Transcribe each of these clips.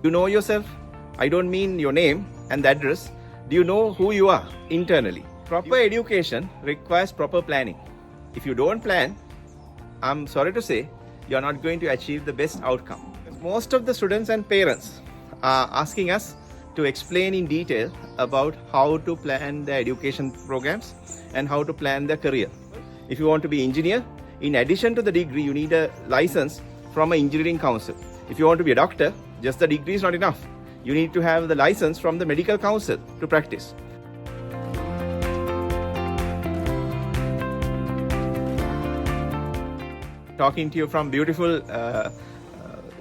You know yourself? I don't mean your name and the address. Do you know who you are internally? Proper education requires proper planning. If you don't plan, I'm sorry to say, you're not going to achieve the best outcome. Most of the students and parents are asking us to explain in detail about how to plan the education programs and how to plan their career. If you want to be engineer, in addition to the degree, you need a license from an engineering council. If you want to be a doctor, just the degree is not enough. You need to have the license from the medical council to practice. Talking to you from beautiful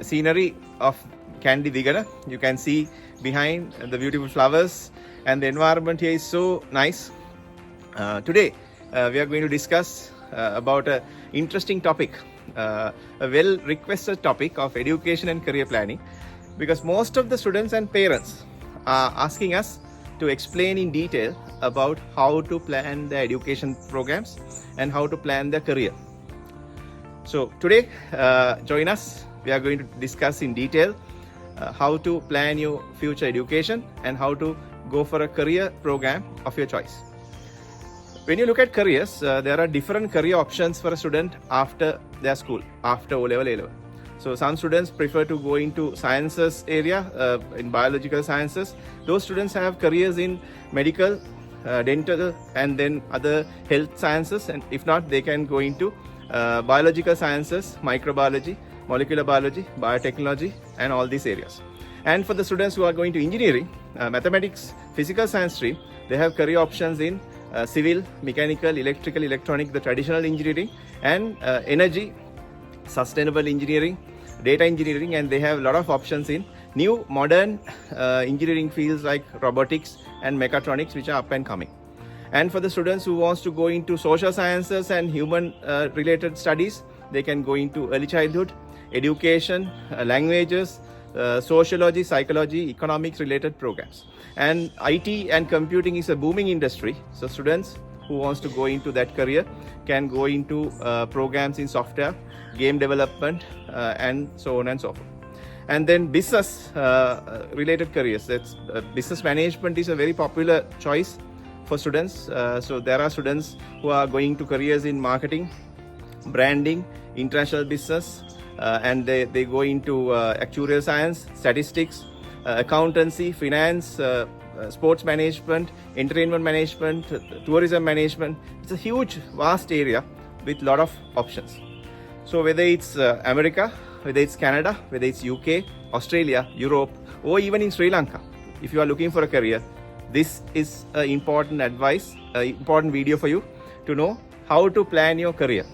scenery of Kandy Digana. You can see behind the beautiful flowers, and the environment here is so nice. Today we are going to discuss about an interesting topic, a well requested topic of education and career planning, because most of the students and parents are asking us to explain in detail about how to plan the education programs and how to plan their career. So today, join us. We are going to discuss in detail how to plan your future education and how to go for a career program of your choice. When you look at careers, there are different career options for a student after their school, after O-level, A-level. So some students prefer to go into sciences area, in biological sciences. Those students have careers in medical, dental, and then other health sciences. And if not, they can go into biological sciences, microbiology, molecular biology, biotechnology, and all these areas. And for the students who are going to engineering, mathematics, physical science stream, they have career options in civil, mechanical, electrical, electronic, the traditional engineering, and energy, sustainable engineering, data engineering, and they have a lot of options in new modern engineering fields like robotics and mechatronics, which are up and coming. And for the students who wants to go into social sciences and human related studies, they can go into early childhood, education, languages, sociology, psychology, economics related programs. And IT and computing is a booming industry. So students who wants to go into that career can go into programs in software, game development, and so on and so forth. And then business related careers. That's business management is a very popular choice for students. So there are students who are going to careers in marketing, branding, international business, and they go into actuarial science, statistics, accountancy, finance, sports management, entertainment management, tourism management. It's a huge, vast area with a lot of options. So whether it's America, whether it's Canada, whether it's UK, Australia, Europe, or even in Sri Lanka, if you are looking for a career, this is an important advice, important video for you to know how to plan your career.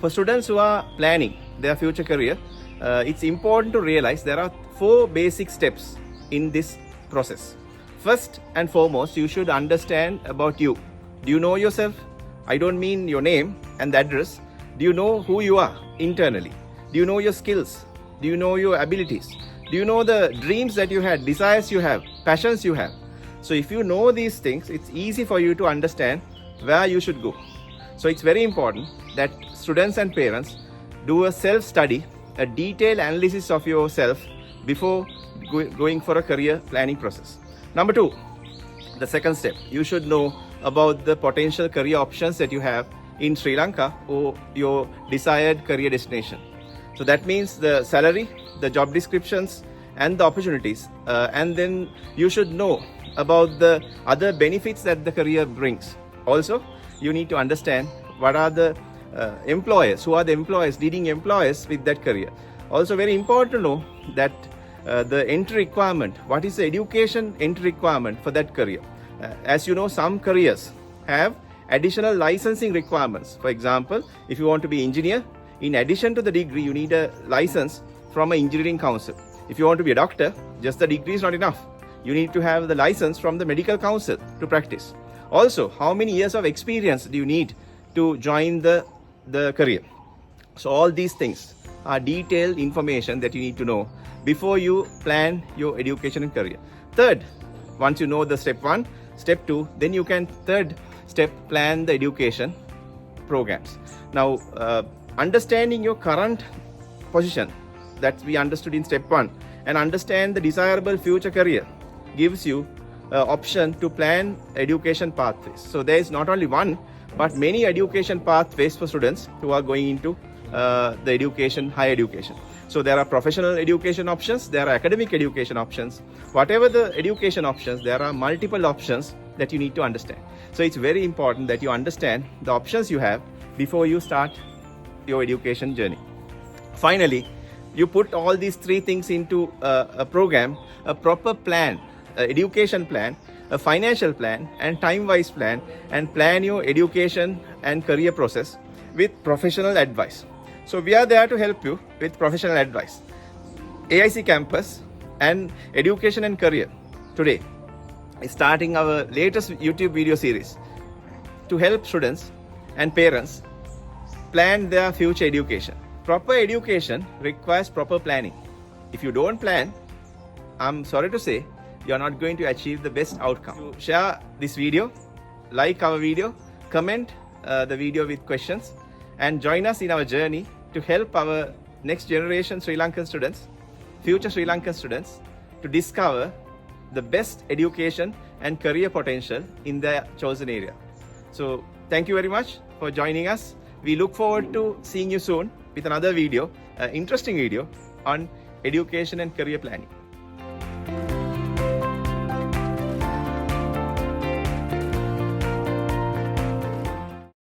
For students who are planning their future career, it's important to realize there are 4 basic steps in this process. First and foremost, you should understand about you. Do you know yourself? I don't mean your name and the address. Do you know who you are internally? Do you know your skills? Do you know your abilities? Do you know the dreams that you had, desires you have, passions you have? So if you know these things, it's easy for you to understand where you should go. So it's very important that students and parents do a self-study, a detailed analysis of yourself before going for a career planning process. Number 2, the second step, you should know about the potential career options that you have in Sri Lanka or your desired career destination. So that means the salary, the job descriptions, and the opportunities. And then you should know about the other benefits that the career brings. Also, you need to understand what are the employers, who are the employers, leading employers with that career. Also very important to know that the entry requirement, what is the education entry requirement for that career. As you know, some careers have additional licensing requirements. For example, if you want to be engineer, in addition to the degree, you need a license from an engineering council. If you want to be a doctor, just the degree is not enough. You need to have the license from the medical council to practice. Also, how many years of experience do you need to join the career? So all these things are detailed information that you need to know before you plan your education and career. Third, once you know the step 1, step 2, then you can third step plan the education programs. Now, understanding your current position that we understood in step 1 and understand the desirable future career gives you option to plan education pathways. So there is not only one, but many education pathways for students who are going into the education, higher education. So there are professional education options, there are academic education options. Whatever the education options, there are multiple options that you need to understand. So it's very important that you understand the options you have before you start your education journey. Finally, you put all these three things into a program, a proper plan, an education plan, a financial plan, and time-wise plan, and plan your education and career process with professional advice. So we are there to help you with professional advice. AIC Campus and Education and Career today is starting our latest YouTube video series to help students and parents plan their future education. Proper education requires proper planning. If you don't plan, I'm sorry to say, you're not going to achieve the best outcome. So share this video, like our video, comment the video with questions, and join us in our journey to help our next generation Sri Lankan students, future Sri Lankan students, to discover the best education and career potential in their chosen area. So thank you very much for joining us. We look forward to seeing you soon with another video, interesting video on education and career planning.